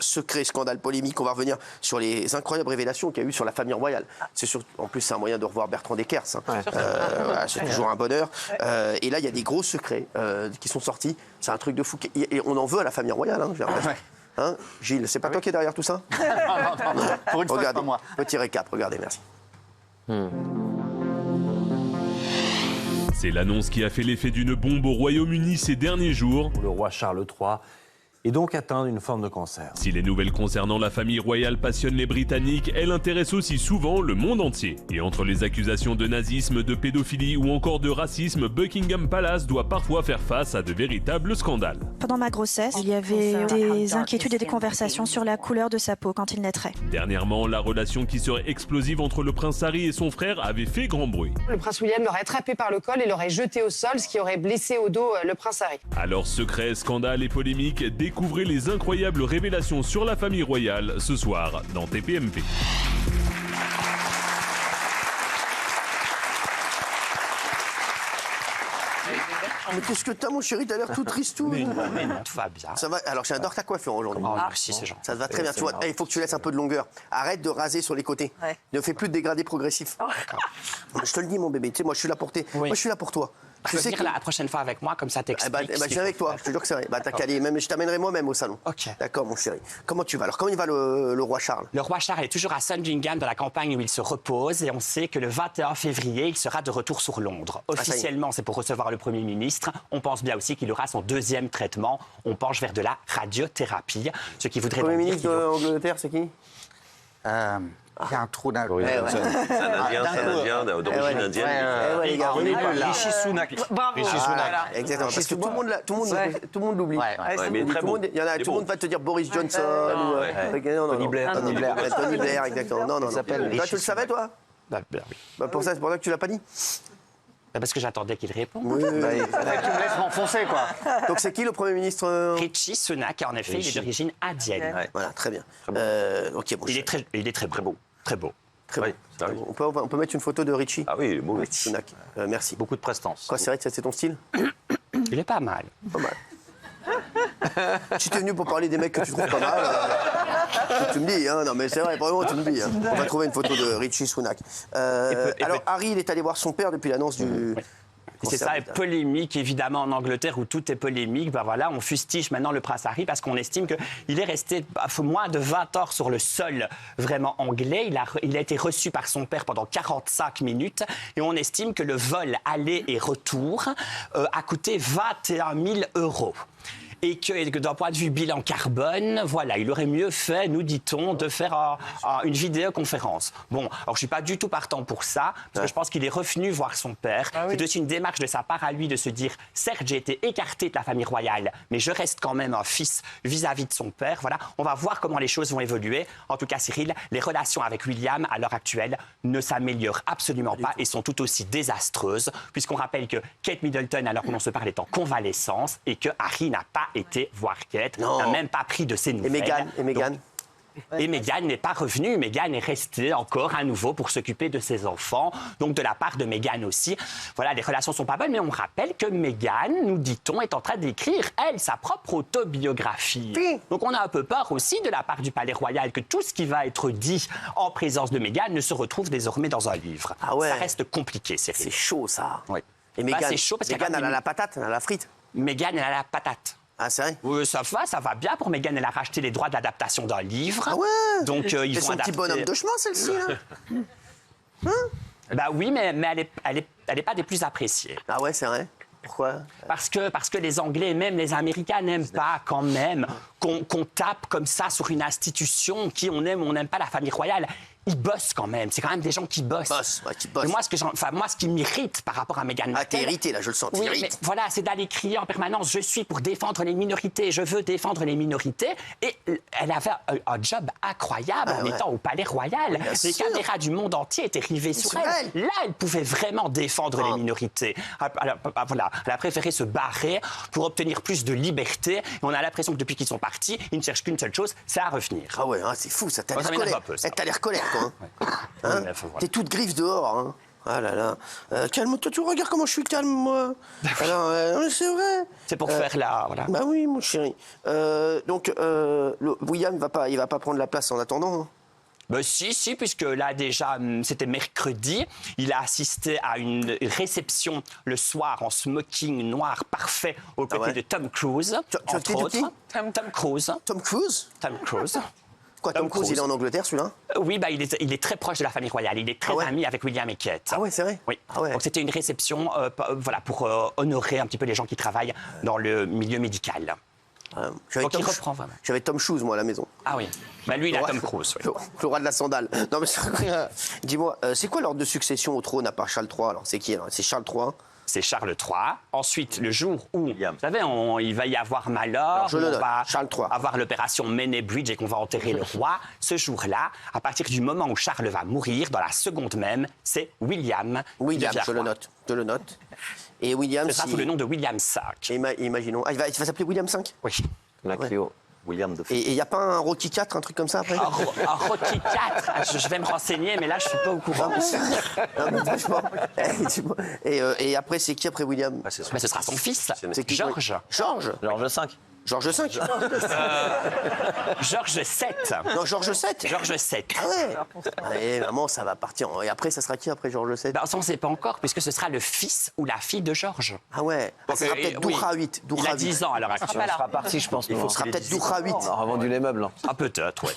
secret, scandale, polémique. On va revenir sur les incroyables révélations qu'il y a eu sur la famille royale. En plus, c'est un moyen de revoir Bertrand Deckers. Voilà, c'est toujours un bonheur. Et là, il y a des gros secrets qui sont sortis. C'est un truc de fou. Et on en veut à la famille royale. Gilles, c'est pas toi qui es derrière tout ça? Non. Pour une fois, c'est pas moi. Petit récap, regardez, merci. C'est l'annonce qui a fait l'effet d'une bombe au Royaume-Uni ces derniers jours. Le roi Charles III est donc atteint d'une forme de cancer. Si les nouvelles concernant la famille royale passionnent les Britanniques, elles intéressent aussi souvent le monde entier. Et entre les accusations de nazisme, de pédophilie ou encore de racisme, Buckingham Palace doit parfois faire face à de véritables scandales. Pendant ma grossesse, il y avait des inquiétudes et des conversations sur la couleur de sa peau quand il naîtrait. Dernièrement, la relation qui serait explosive entre le prince Harry et son frère avait fait grand bruit. Le prince William l'aurait attrapé par le col et l'aurait jeté au sol, ce qui aurait blessé au dos le prince Harry. Alors secrets, scandales et polémiques, découvrez les incroyables révélations sur la famille royale ce soir dans TPMP. Mais qu'est-ce que t'as, mon chéri? T'as l'air tout triste, tout. Mais non, tout va bien. Ça va. Alors, j'adore ta coiffure aujourd'hui. Oh, merci, c'est gentil. Ça te va très bien. Tu vois, il faut que tu laisses un peu de longueur. Arrête de raser sur les côtés. Ne fais plus de dégradés progressifs. Je te le dis, mon bébé. Tu sais, moi, je suis là pour moi, je suis là pour toi. Tu peux venir la prochaine fois avec moi, comme ça t'expliques. Je viens avec toi, je te jure que c'est vrai. T'as qu'à aller, même je t'amènerai moi-même au salon. Ok. D'accord, mon chéri. Comment tu vas? Alors, comment il va le roi Charles? Le roi Charles est toujours à Sandringham, dans la campagne où il se repose, et on sait que le 21 février, il sera de retour sur Londres. Officiellement, c'est pour recevoir le Premier ministre. On pense bien aussi qu'il aura son deuxième traitement. On penche vers de la radiothérapie, ce qui voudrait Le Premier donc ministre d'Angleterre, c'est qui? Il y a un trou d'un coup. C'est un Indien d'origine indienne. Les gars, on est nuls là. Rishi Sunak. Rishi Sunak. Exactement. Parce que tout le monde l'oublie. Mais très bon. Il y en a, tout le monde va te dire Boris Johnson. Tony Blair. Tony Blair, exactement. Non. Toi, tu le savais, toi? Oui. Pour ça, c'est pour ça que tu l'as pas dit? Parce que j'attendais qu'il réponde. Oui. Tu me laisses m'enfoncer, quoi. Donc, c'est qui le Premier ministre? Rishi Sunak, en effet, il est d'origine indienne. Voilà, très bien. Ok, bon. Il est très beau. Très beau. Très bon. On peut mettre une photo de Richie? Ah oui, beau. Sunak. Merci. Beaucoup de prestance. Quoi, c'est vrai que c'est ton style? Il est pas mal. Pas mal. Si t'es venu pour parler des mecs que tu trouves pas mal, tu me dis, hein. Non mais c'est vrai, vraiment tu me dis. Hein. On va trouver une photo de Richie Sunak. Alors Harry, il est allé voir son père depuis l'annonce du... C'est ça, polémique évidemment en Angleterre où tout est polémique. Ben voilà, on fustige maintenant le prince Harry parce qu'on estime qu'il est resté moins de 20 heures sur le sol vraiment anglais. Il a été reçu par son père pendant 45 minutes et on estime que le vol aller et retour a coûté 21 000 €. Et que d'un point de vue bilan carbone, voilà, il aurait mieux fait, nous dit-on, de faire une vidéoconférence. Bon, alors je suis pas du tout partant pour ça, parce que je pense qu'il est revenu voir son père. C'est aussi une démarche de sa part à lui de se dire, certes, j'ai été écarté de la famille royale, mais je reste quand même un fils vis-à-vis de son père. Voilà, on va voir comment les choses vont évoluer. En tout cas, Cyril, les relations avec William, à l'heure actuelle, ne s'améliorent absolument pas et sont tout aussi désastreuses, puisqu'on rappelle que Kate Middleton, alors qu'on se parle, est en convalescence et que Harry n'a pas été voir Kate, n'a même pas pris de ses nouvelles. Et Meghan Et Meghan n'est pas revenue. Meghan est restée encore à nouveau pour s'occuper de ses enfants. Donc de la part de Meghan aussi. Voilà, les relations sont pas bonnes, mais on rappelle que Meghan, nous dit-on, est en train d'écrire, elle, sa propre autobiographie. Oui. Donc on a un peu peur aussi de la part du Palais Royal que tout ce qui va être dit en présence de Meghan ne se retrouve désormais dans un livre. Ah ouais. Ça reste compliqué, Cyril. C'est chaud, ça. Oui. Et Meghan, c'est chaud parce Meghan, elle a la patate, elle a la frite. Meghan, elle a la patate. Ah, c'est vrai? Oui, ça va bien pour Meghan. Elle a racheté les droits d'adaptation d'un livre. Ah ouais? Donc, ils vont adapter... petit bonhomme de chemin, celle-ci, là. Bah oui, mais elle est pas des plus appréciées. Ah ouais, c'est vrai? Pourquoi? Parce que les Anglais, même les Américains, n'aiment pas quand même qu'on tape comme ça sur une institution qui on aime ou on n'aime pas la famille royale. Ils bossent quand même. C'est quand même des gens qui bossent. Qui bossent. Et moi, ce qui m'irrite par rapport à Meghan Markle... Ah, t'es irrité, là, je le sens. Oui, mais voilà, c'est d'aller crier en permanence « Je suis pour défendre les minorités, je veux défendre les minorités ». Et elle avait un job incroyable en étant au Palais Royal. Les caméras du monde entier étaient rivées sur elle. Là, elle pouvait vraiment défendre les minorités. Voilà, elle a préféré se barrer pour obtenir plus de liberté. Et on a l'impression que depuis qu'ils sont partis, ils ne cherchent qu'une seule chose, c'est à revenir. Ah ouais, c'est fou, ça t'a l'air colère. T'as l'air colère, quoi. T'es toute griffe dehors, Ah là là. Calme-toi, tu regardes comment je suis calme, moi. Alors, c'est vrai. C'est pour faire là, voilà. Bah oui, mon chéri. Donc, William, il va pas prendre la place en attendant. Hein. Ben si, puisque là déjà, c'était mercredi, il a assisté à une réception le soir en smoking noir parfait aux côtés de Tom Cruise, entre autres. Tom Cruise. Tom Cruise. Tom Cruise. Quoi, Tom Cruise, il est en Angleterre, celui-là? Oui, bah, il est très proche de la famille royale. Il est très ami avec William et Kate. Ah ouais, c'est vrai? Oui. Ah ouais. Donc c'était une réception voilà, pour honorer un petit peu les gens qui travaillent dans le milieu médical. Donc il reprend vraiment. J'avais Tom Shoes, moi, à la maison. Ah oui. Bah, lui, il a Tom Cruise. Oui. Le roi de la sandale. Non, mais dis-moi, c'est quoi l'ordre de succession au trône à part Charles III? Alors, c'est qui? C'est Charles III. C'est Charles III. Ensuite, le jour où, vous savez, il va y avoir malheur, on va Charles III. avoir l'opération Menebridge et qu'on va enterrer le roi. Ce jour-là, à partir du moment où Charles va mourir, dans la seconde même, c'est William. William, je le note. Et William, ce sera sous le nom de William V. Imaginons. Ah, il va s'appeler William V? Oui. La Cléo. William de Et il n'y a pas un Rocky 4, un truc comme ça après? Un Rocky 4, je vais me renseigner, mais là, je ne suis pas au courant. Et après, c'est qui après William? Mais ce sera son fils, George. George V. George V. George VII. Non, George VII. George VII. Ah ouais. Et maman, ça va partir. Et après, ça sera qui après George VII? Ben, ça, on ne sait pas encore, puisque ce sera le fils ou la fille de George. Ah ouais. Ça sera peut-être Doura 8. Il a 10 ans à l'heure actuelle. Il sera parti, je pense. Il sera peut-être Doura 8. On aura vendu les meubles. Ah, peut-être, oui.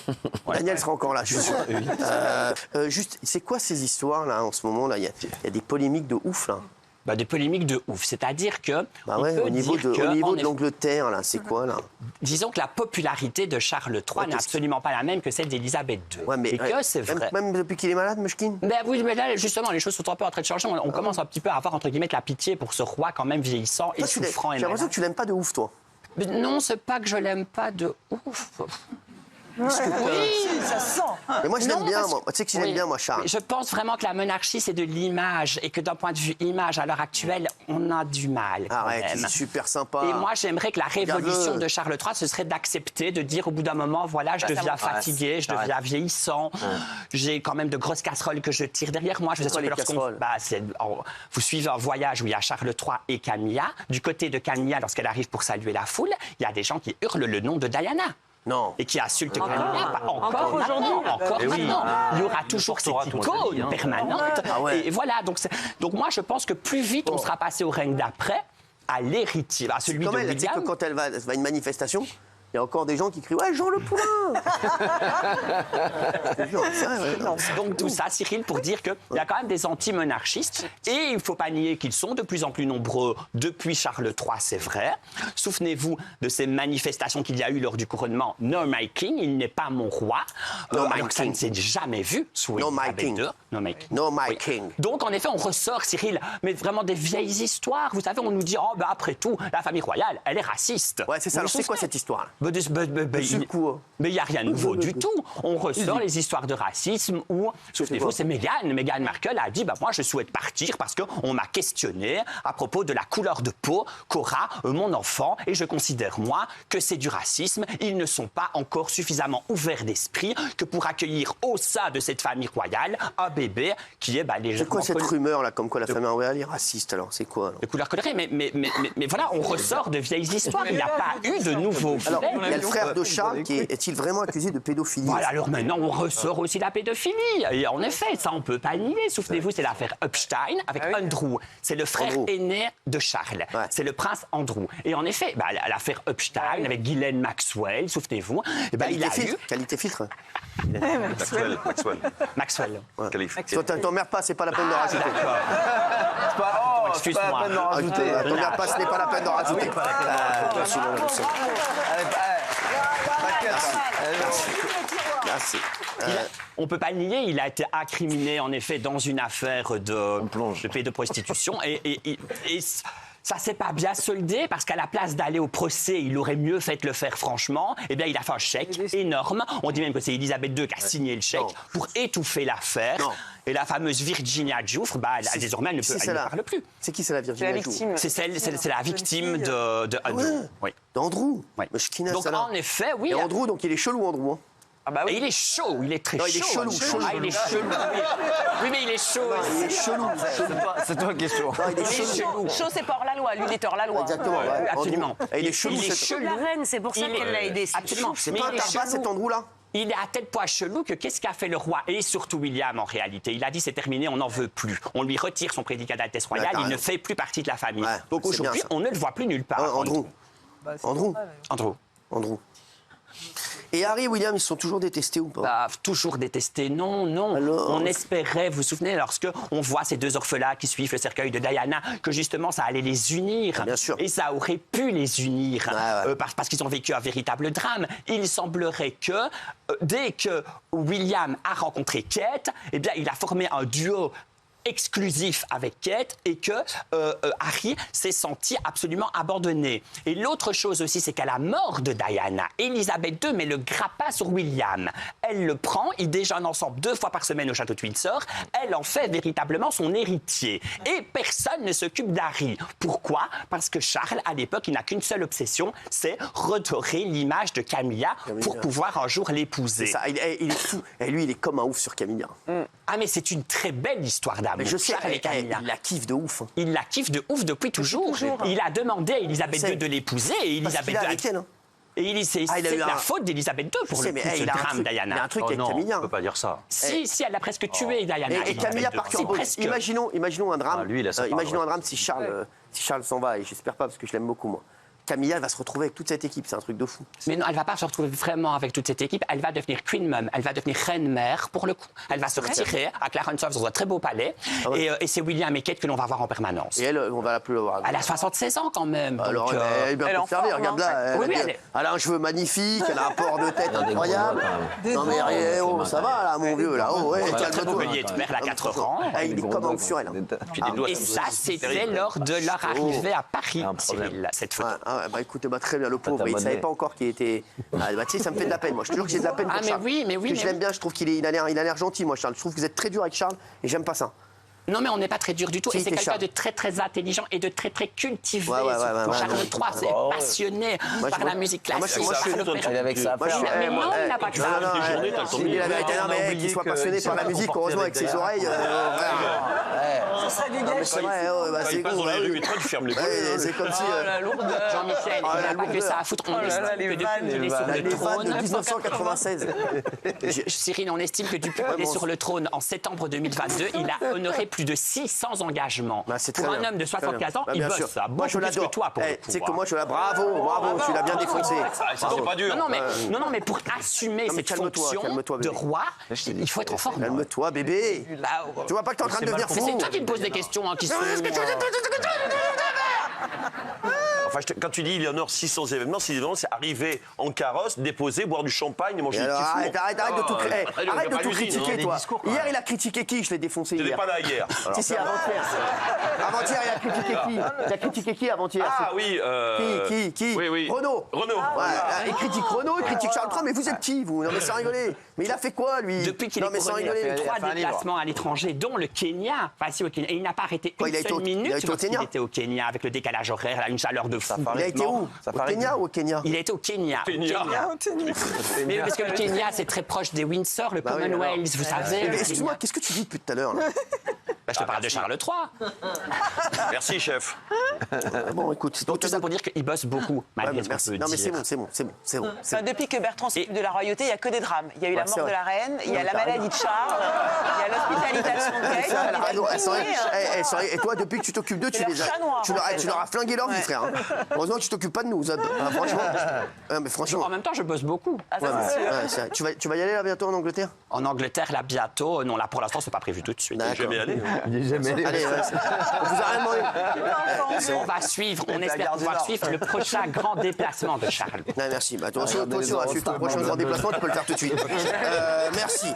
Daniel sera encore là, je suis sûr. Juste, c'est quoi ces histoires là en ce moment là? Il y a des polémiques de ouf là. Bah, des polémiques de ouf. C'est-à-dire que. Au niveau de l'Angleterre, là, c'est quoi, là? Disons que la popularité de Charles III n'est absolument pas la même que celle d'Élisabeth II. Ouais, mais, et que c'est vrai. Même depuis qu'il est malade, Meshkin? Ben oui, mais là, justement, les choses sont un peu en train de changer. On commence un petit peu à avoir, entre guillemets, de la pitié pour ce roi quand même vieillissant et souffrant. J'ai l'impression que tu l'aimes pas de ouf, toi. Mais non, c'est pas que je l'aime pas de ouf. Oui, ça sent. Mais moi, je l'aime bien, moi. Tu sais que je l'aime bien, moi, Charles. Je pense vraiment que la monarchie, c'est de l'image et que d'un point de vue image, à l'heure actuelle, on a du mal. Arrête, c'est super sympa. Et moi, j'aimerais que la révolution de Charles III, ce serait d'accepter, de dire au bout d'un moment, voilà, je deviens fatigué, je deviens vieillissant, j'ai quand même de grosses casseroles que je tire derrière moi. Je sais vous suivez un voyage où il y a Charles III et Camilla. Du côté de Camilla, lorsqu'elle arrive pour saluer la foule, il y a des gens qui hurlent le nom de Diana. Non. Et qui insulte Camilla. Encore aujourd'hui. Encore maintenant. Il y aura toujours cette icône permanente. Et voilà. Donc moi, je pense que plus vite on sera passé au règne d'après, à l'héritier, à celui de William. Tu sais que quand elle va à une manifestation, il y a encore des gens qui crient « Ouais, Jean Le Poulain !» Donc tout ça, Cyril, pour dire qu'il y a quand même des anti-monarchistes et il ne faut pas nier qu'ils sont de plus en plus nombreux depuis Charles III, c'est vrai. Souvenez-vous de ces manifestations qu'il y a eu lors du couronnement « No My King », il n'est pas mon roi. Ça ne s'est jamais vu sous Elisabeth II. No My King. Donc en effet, on ressort, Cyril, mais vraiment des vieilles histoires. Vous savez, on nous dit « Oh, ben après tout, la famille royale, elle est raciste. » Ouais, c'est ça. Alors c'est quoi cette histoire-là? Mais il n'y a rien de nouveau du tout. On ressort les histoires de racisme où, souvenez-vous, c'est Meghan Markle a dit moi je souhaite partir parce qu'on m'a questionné à propos de la couleur de peau qu'aura mon enfant et je considère moi que c'est du racisme. Ils ne sont pas encore suffisamment ouverts d'esprit que pour accueillir au sein de cette famille royale un bébé qui est légèrement... C'est quoi cette rumeur là, comme quoi la famille royale est raciste alors? C'est quoi alors? De couleur colorée, mais voilà, on ressort de vieilles histoires. Il n'y a pas eu de nouveau. Alors, il y a le frère de Charles qui est-il vraiment accusé de pédophilie? Voilà, alors maintenant on ressort aussi la pédophilie. Et en effet, ça on peut pas nier. Souvenez-vous, c'est l'affaire Epstein avec Andrew. C'est le frère aîné de Charles. Ouais. C'est le prince Andrew. Et en effet, l'affaire Epstein avec Ghislaine Maxwell, souvenez-vous, qualité filtre. Maxwell. Ouais. T'emmerdes pas, c'est pas la peine de rajouter. Excuse-moi. T'emmerdes pas, ce n'est pas la peine de rajouter. Merci. On ne peut pas le nier, il a été incriminé en effet dans une affaire de pédoprostitution et ça s'est pas bien soldé parce qu'à la place d'aller au procès, il aurait mieux fait de le faire franchement. Eh bien, il a fait un chèque énorme. On dit même que c'est Elisabeth II qui a signé le chèque pour étouffer l'affaire. Et la fameuse Virginia Giuffre, désormais, elle ne parle plus. C'est qui, c'est la Virginia Giuffre? C'est la victime de Andrew. Oui. D'Andrew. Oui. Donc, en effet, oui. Et Andrew, donc il est chelou, Andrew. Ah bah oui. Et il est chaud, il est très Non, chaud. il est chelou, chelou. Ah, il est chelou. Oui, mais il est chaud. Il est chelou. C'est toi qui es chaud. Non, il est Il est chelou. chaud. Chaud, c'est pas hors la loi. Lui, il est hors la loi. Exactement. ouais. Absolument. Et il est chelou. Il est cet- chelou. La reine, c'est pour ça Il est- qu'elle l'a aidé. Absolument. C'est Mais pas un il est tarbat, chelou. cet Andrew-là. Il est à tel point chelou que qu'est-ce qu'a fait le roi et surtout William en réalité? Il a dit c'est terminé, on n'en veut plus. On lui retire son prédicat d'Altesse royale, Ouais, t'as il ne raison. fait plus partie de la famille. Ouais, Donc c'est aujourd'hui, bien, ça. on ne le voit plus nulle part. Andrew. Andrew. Andrew. Et Harry et William, ils sont toujours détestés ou pas? Bah, toujours détesté, non. Alors On espérait, vous vous souvenez, lorsque on voit ces deux orphelins qui suivent le cercueil de Diana, que justement ça allait les unir. Bien sûr. Et ça aurait pu les unir, Ouais. parce qu'ils ont vécu un véritable drame. Il semblerait que dès que William a rencontré Kate, eh bien, il a formé un duo exclusif avec Kate et que Harry s'est senti absolument abandonné. Et l'autre chose aussi, c'est qu'à la mort de Diana, Elisabeth II met le grappin sur William. Elle le prend, ils déjeunent ensemble 2 fois par semaine au château de Windsor. Elle en fait véritablement son héritier. Et personne ne s'occupe d'Harry. Pourquoi? Parce que Charles, à l'époque, il n'a qu'une seule obsession, c'est redorer l'image de Camilla pour pouvoir un jour l'épouser. Ça, il est fou. Et lui, il est comme un ouf sur Camilla. Ah mais c'est une très belle histoire d'amour. Mais je sais, Charles et Camilla. il la kiffe de ouf. Il la kiffe de ouf depuis toujours. Il a demandé à Elisabeth II de l'épouser et Parce Elisabeth qu'il est II. avec elle. Hein. Et c'est Ah, il a eu la un- faute d'Elisabeth II pour Je sais, le mais coup, ce il a un drame, truc- il a Diana. un truc Oh avec non, Camilla. on peut pas dire ça. Si, elle a presque tué Diana. Et Elisabeth Camilla II. par Si, cœur. presque. Imaginons un drame. Ah, lui, il a sa part, imaginons ouais. un drame si Charles s'en va, et j'espère pas parce que je l'aime beaucoup, moi. Camilla, elle va se retrouver avec toute cette équipe, c'est un truc de fou. Mais non, elle va pas se retrouver vraiment avec toute cette équipe. Elle va devenir Queen Mum, elle va devenir reine-mère pour le coup. Elle va se retirer à Clarence House dans un très beau palais. Et c'est William et Kate que l'on va voir en permanence. Et elle, on va la plus la voir. Elle a 76 ans quand même. Alors, donc, elle est bien elle est en conservée, forme, regarde là. Oui, Elle a un cheveu magnifique, elle a un port de tête incroyable. Non, mais rien, oh, ça va là, mon vieux, là. Oh, ouais, très calme-toi. Beau-Collier de perles à 4 rangs. Ah, il est comme un ouf sur elle. Hein. Puis des doigts Et comme ça, c'était lors de leur arrivée à Paris, un problème. Cyril, cette photo. Ouais, ah ouais, bah écoutez, bah, très bien, le pauvre, ta mais il ne savait monnaie. pas encore qu'il était. Ah, bah, tu sais, ça me fait de la peine, moi. Je te jure que j'ai de la peine pour Ah, mais Charles. oui, mais oui, Parce que mais je l'aime oui. bien, je trouve qu'il a l'air gentil, moi, Charles. Je trouve que vous êtes très dur avec Charles et j'aime pas ça. Non, mais on n'est pas très dur du tout. Si, Et c'est t'es quelqu'un Charles. de très, très intelligent et de très, très cultivé. Ouais, ouais, surtout. ouais, Charles ouais. III, c'est passionné par la musique moi, classique. je suis- Il est avec sa Moi, je suis- Mais non, il n'a pas que ça. Non, non, journées, t'as le temps de il dit la lire. vérité, non, mais qu'il soit passionné par la musique, heureusement, avec ses oreilles. Ce serait du Non, mais gâchis. c'est vrai, ouais, bah, Quand c'est il passe con. dans les bah rues, oui. et toi, tu fermes les Ouais, volets. c'est comme si. Oh, la lourdeur. Jean-Michel, Ah, il la n'a pas que ça à foutre. On estime les que depuis vannes, qu'il est sur Les le vannes de trône... 1996. Cyril, on estime que depuis qu'il est bon, sur le trône en septembre 2022, il a honoré plus de 600 engagements. Bah, c'est très Pour bien. un homme de Très 75 ans, bien. Bah, il bien bosse sûr. ça. Moi, je Beaucoup plus l'adore. que toi, pour le coup. Tu sais que moi, je la bravo, tu l'as bien défoncé. C'était pas dur. Non, mais pour assumer Non, mais cette calme-toi, fonction calme-toi, de bébé. roi, il faut être en forme. Calme-toi, bébé. Tu vois pas que t'es en train de devenir Mais fou. c'est toi qui me poses des questions qui sont... Enfin, quand tu dis il honore 600 événements, c'est arriver en carrosse, déposer, boire du champagne et manger Et des alors, petits fours. arrête de tout, très dur, arrête de pas tout l'usine, critiquer, hein, toi. des discours, Hier, il a critiqué qui? Je l'ai défoncé T'étais hier. pas là hier. Alors, Si, avant-hier. Avant-hier, il a critiqué qui? Il a critiqué qui avant-hier? Ah oui. Qui? Oui, oui. Renaud. Renaud. Ouais, il critique Renaud, il critique Charles III, mais vous êtes qui, vous? Non, mais sans rigoler. Mais il a fait quoi, lui? Depuis qu'il Non, est mais sans couronné, il a rigoler. fait 3 fait un livre. déplacements à l'étranger, dont le Kenya. Enfin, si, au Kenya. Et il n'a pas arrêté Quoi, une il a été seule au- minute il a été au lorsqu'il Kenya était au Kenya, avec le décalage horaire, là, une chaleur de fou. Il a été où? Au Kenya ou au Kenya? Il a été au Kenya. Mais parce que le Kenya, c'est très proche des Windsor, le Bah oui, Commonwealth, vous savez. Mais le excuse-moi, Kenya. qu'est-ce que tu dis depuis tout à l'heure, là? Bah, je te parle de Charles III. Merci, chef. Bon, écoute, Donc tout ça pour dire qu'il bosse beaucoup, Ouais, malgré mais ce qu'on merci. peut Non, mais dire. c'est bon. Enfin, depuis que Bertrand s'occupe de la royauté, il n'y a que des drames. Il y a eu la c'est mort de vrai. la reine, il y a Non, la t'as maladie de Charles, il y a l'hospitalisation de Kate. Ça, elle a raison, elle s'en est- hein. Et toi, depuis que tu t'occupes d'eux, tu C'est les leur chat noir, tu en leur fait, tu leur as flingué leur vie, Ouais. frère. Hein. Heureusement que tu t'occupes pas de nous, Zab. Ah, franchement. Mais franchement. En même temps, je bosse beaucoup. Ah, ça, Ouais, c'est sûr. ouais, c'est vrai. Tu vas y aller là bientôt en Angleterre? En Angleterre, là, bientôt. Non, là, pour l'instant, c'est pas prévu tout de suite. D'accord. Jamais allé. Allez, on vous a rien demandé. On va suivre, on espère pouvoir suivre le prochain grand déplacement de Charles. Non, merci. Bah, toi aussi, on va suivre ton prochain grand déplacement, tu peux le faire tout de suite. Merci.